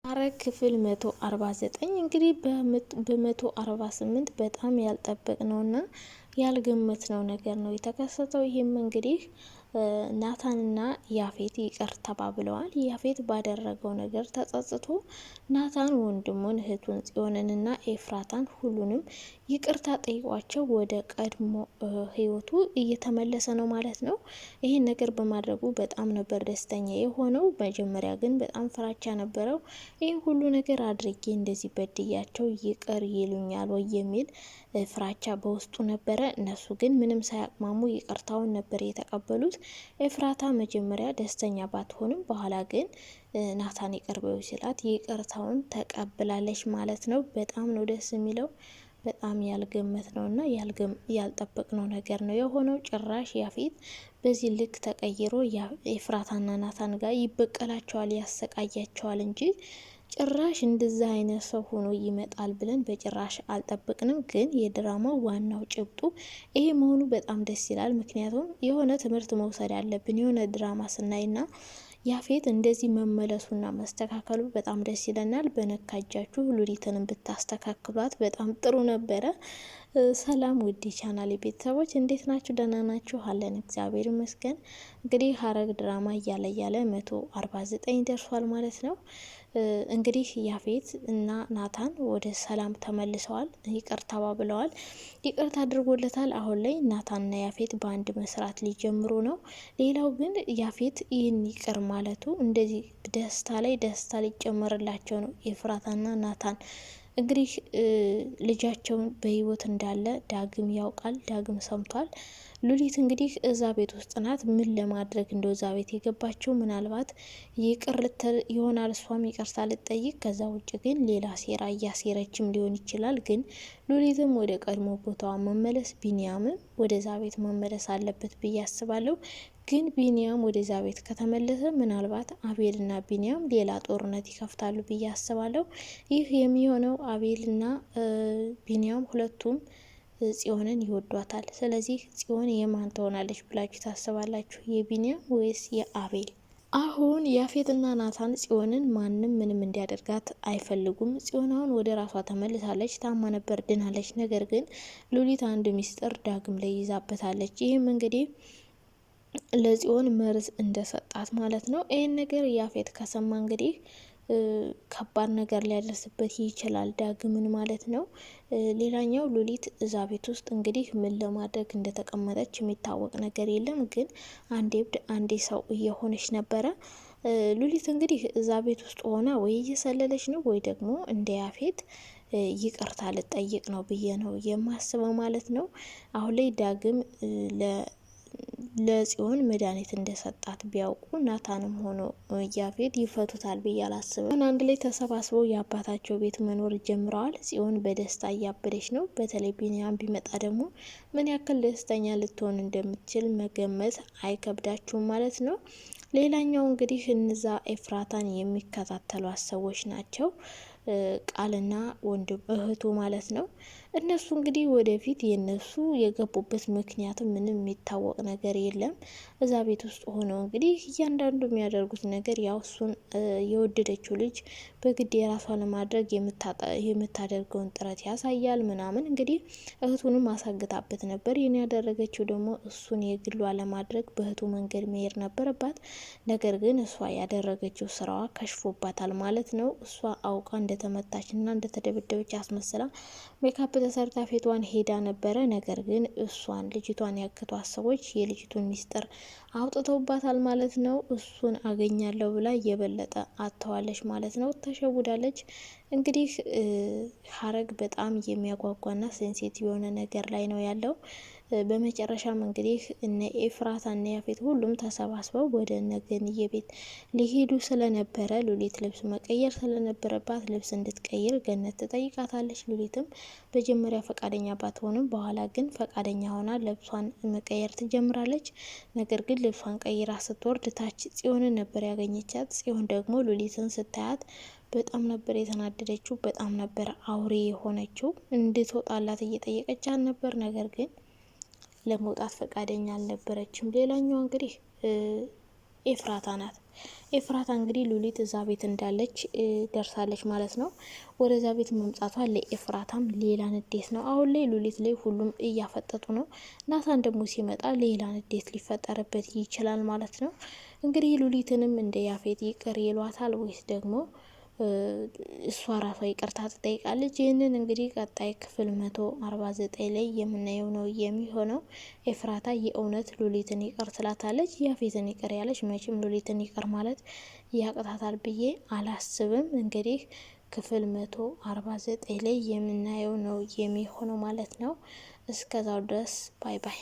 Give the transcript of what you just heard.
ሐረግ ክፍል 149 እንግዲህ በ148 በጣም ያልጠበቅነውና ያልገመትነው ነገር ነው የተከሰተው። ይህም እንግዲህ ናታንና ያፌት ይቅር ተባብለዋል። ያፌት ባደረገው ነገር ተጸጽቶ ናታን ወንድሙን እህቱን ጽዮንንና ኤፍራታን ሁሉንም ይቅርታ ጠይቋቸው ወደ ቀድሞ ህይወቱ እየተመለሰ ነው ማለት ነው። ይህን ነገር በማድረጉ በጣም ነበር ደስተኛ የሆነው። መጀመሪያ ግን በጣም ፍራቻ ነበረው። ይህ ሁሉ ነገር አድርጌ እንደዚህ በድያቸው ይቅር ይሉኛል ወይ የሚል ፍራቻ በውስጡ ነበረ። እነሱ ግን ምንም ሳያቅማሙ ይቅርታውን ነበር የተቀበሉት። ኤፍራታ መጀመሪያ ደስተኛ ባትሆንም በኋላ ግን ናታን ይቅር በይው ሲላት ይቅርታውን ተቀብላለች ማለት ነው። በጣም ነው ደስ የሚለው። በጣም ያልገመት ነው እና ያልጠበቅነው ነገር ነው የሆነው። ጭራሽ ያፌት በዚህ ልክ ተቀይሮ ኤፍራታና ናታን ጋር ይበቀላቸዋል፣ ያሰቃያቸዋል እንጂ ጭራሽ እንደዛ አይነት ሰው ሆኖ ይመጣል ብለን በጭራሽ አልጠበቅንም። ግን የድራማው ዋናው ጭብጡ ይሄ መሆኑ በጣም ደስ ይላል። ምክንያቱም የሆነ ትምህርት መውሰድ አለብን። የሆነ ድራማ ስናይና ያፌት እንደዚህ መመለሱና መስተካከሉ በጣም ደስ ይለናል። በነካጃችሁ ሉሊትንም ብታስተካክሏት በጣም ጥሩ ነበረ። ሰላም ውድ ቻናል ቤተሰቦች እንዴት ናችሁ? ደህና ናችሁ? አለን እግዚአብሔር ይመስገን። እንግዲህ ሐረግ ድራማ እያለ 149 ደርሷል ማለት ነው። እንግዲህ ያፌት እና ናታን ወደ ሰላም ተመልሰዋል። ይቅርታ ተባብለዋል። ይቅርታ አድርጎለታል። አሁን ላይ ናታንና ያፌት በአንድ መስራት ሊጀምሩ ነው። ሌላው ግን ያፌት ይህን ይቅር ማለቱ እንደዚህ ደስታ ላይ ደስታ ሊጨመርላቸው ነው። ኤፍራታና ናታን እንግዲህ ልጃቸውን በህይወት እንዳለ ዳግም ያውቃል፣ ዳግም ሰምቷል። ሉሊት እንግዲህ እዛ ቤት ውስጥ ናት። ምን ለማድረግ እንደው እዛ ቤት የገባችው ምናልባት ይቅር ልትል ይሆናል፣ እሷም ይቅርታ ልትጠይቅ። ከዛ ውጭ ግን ሌላ ሴራ እያሴረችም ሊሆን ይችላል። ግን ሉሊትም ወደ ቀድሞ ቦታዋ መመለስ፣ ቢኒያምም ወደዛ ቤት መመለስ አለበት ብዬ አስባለሁ። ግን ቢኒያም ወደዛ ቤት ከተመለሰ ምናልባት አቤልና ቢኒያም ሌላ ጦርነት ይከፍታሉ ብዬ አስባለሁ። ይህ የሚሆነው አቤልና ቢኒያም ሁለቱም ጽዮንን ይወዷታል። ስለዚህ ጽዮን የማን ትሆናለች ብላችሁ ታስባላችሁ? የቢኒያም ወይስ የአቤል? አሁን ያፌትና ናታን ጽዮንን ማንም ምንም እንዲያደርጋት አይፈልጉም። ጽዮን አሁን ወደ ራሷ ተመልሳለች። ታማ ነበር፣ ድናለች። ነገር ግን ሉሊት አንድ ሚስጥር ዳግም ላይ ይዛበታለች። ይህም እንግዲህ ለጽዮን መርዝ እንደሰጣት ማለት ነው። ይህን ነገር ያፌት ከሰማ እንግዲህ ከባድ ነገር ሊያደርስበት ይችላል፣ ዳግምን ማለት ነው። ሌላኛው ሉሊት እዛ ቤት ውስጥ እንግዲህ ምን ለማድረግ እንደተቀመጠች የሚታወቅ ነገር የለም። ግን አንዴ እብድ አንዴ ሰው እየሆነች ነበረ። ሉሊት እንግዲህ እዛ ቤት ውስጥ ሆና ወይ እየሰለለች ነው ወይ ደግሞ እንደ ያፌት ይቅርታ ልጠይቅ ነው ብዬ ነው የማስበው ማለት ነው። አሁን ላይ ዳግም ለጽዮን መድኃኒት እንደሰጣት ቢያውቁ ናታንም ሆኖ ያፌት ይፈቱታል ብዬ አላስብም። አንድ ላይ ተሰባስበው የአባታቸው ቤት መኖር ጀምረዋል። ጽዮን በደስታ እያበደች ነው። በተለይ ቢኒያም ቢመጣ ደግሞ ምን ያክል ደስተኛ ልትሆን እንደምትችል መገመት አይከብዳችሁም ማለት ነው። ሌላኛው እንግዲህ እነዛ ኤፍራታን የሚከታተሏት ሰዎች ናቸው። ቃልና ወንድም እህቱ ማለት ነው። እነሱ እንግዲህ ወደፊት የነሱ የገቡበት ምክንያት ምንም የሚታወቅ ነገር የለም። እዛ ቤት ውስጥ ሆነው እንግዲህ እያንዳንዱ የሚያደርጉት ነገር ያው እሱን የወደደችው ልጅ በግድ የራሷ ለማድረግ የምታደርገውን ጥረት ያሳያል ምናምን። እንግዲህ እህቱንም አሳግታበት ነበር። ይህን ያደረገችው ደግሞ እሱን የግሏ ለማድረግ በእህቱ መንገድ መሄድ ነበረባት። ነገር ግን እሷ ያደረገችው ስራዋ ከሽፎባታል ማለት ነው። እሷ አውቃ እንደተመታችና እንደተደበደበች አስመስላ ሜካፕ ተሰርታ ፊቷን ሄዳ ነበረ። ነገር ግን እሷን ልጅቷን ያገቷት ሰዎች የልጅቱን ሚስጥር አውጥተውባታል ማለት ነው። እሱን አገኛለሁ ብላ የበለጠ አተዋለች ማለት ነው። ተሸውዳለች። እንግዲህ ሐረግ በጣም የሚያጓጓና ሴንሲቲቭ የሆነ ነገር ላይ ነው ያለው። በመጨረሻም እንግዲህ እነ ኤፍራታ እና ያፌት ሁሉም ተሰባስበው ወደ ነገንዬ ቤት ሊሄዱ ስለነበረ ሉሊት ልብስ መቀየር ስለነበረባት ልብስ እንድትቀይር ገነት ትጠይቃታለች። ሉሊትም መጀመሪያ ፈቃደኛ ባትሆንም በኋላ ግን ፈቃደኛ ሆና ልብሷን መቀየር ትጀምራለች። ነገር ግን ልብሷን ቀይራ ስትወርድ ታች ጽዮንን ነበር ያገኘቻት። ጽዮን ደግሞ ሉሊትን ስታያት በጣም ነበር የተናደደችው። በጣም ነበር አውሬ የሆነችው። እንድትወጣላት እየጠየቀቻት ነበር። ነገር ግን ለመውጣት ፈቃደኛ አልነበረችም። ሌላኛው እንግዲህ ኤፍራታ ናት። ኤፍራታ እንግዲህ ሉሊት እዛ ቤት እንዳለች ደርሳለች ማለት ነው። ወደዛ ቤት መምጣቷ ለኤፍራታም ሌላ ንዴት ነው። አሁን ላይ ሉሊት ላይ ሁሉም እያፈጠጡ ነው። ናታን ደግሞ ሲመጣ ሌላ ንዴት ሊፈጠርበት ይችላል ማለት ነው። እንግዲህ ሉሊትንም እንደ ያፌት ይቅር ይሏታል ወይስ ደግሞ እሷ ራሷ ይቅርታ ትጠይቃለች? ይህንን እንግዲህ ቀጣይ ክፍል 149 ላይ የምናየው ነው የሚሆነው። ኤፍራታ የእውነት ሉሊትን ይቅር ትላታለች? ያፌትን ይቅር ያለች መቼም ሉሊትን ይቅር ማለት ያቅታታል ብዬ አላስብም። እንግዲህ ክፍል 149 ላይ የምናየው ነው የሚሆነው ማለት ነው። እስከዛው ድረስ ባይ ባይ።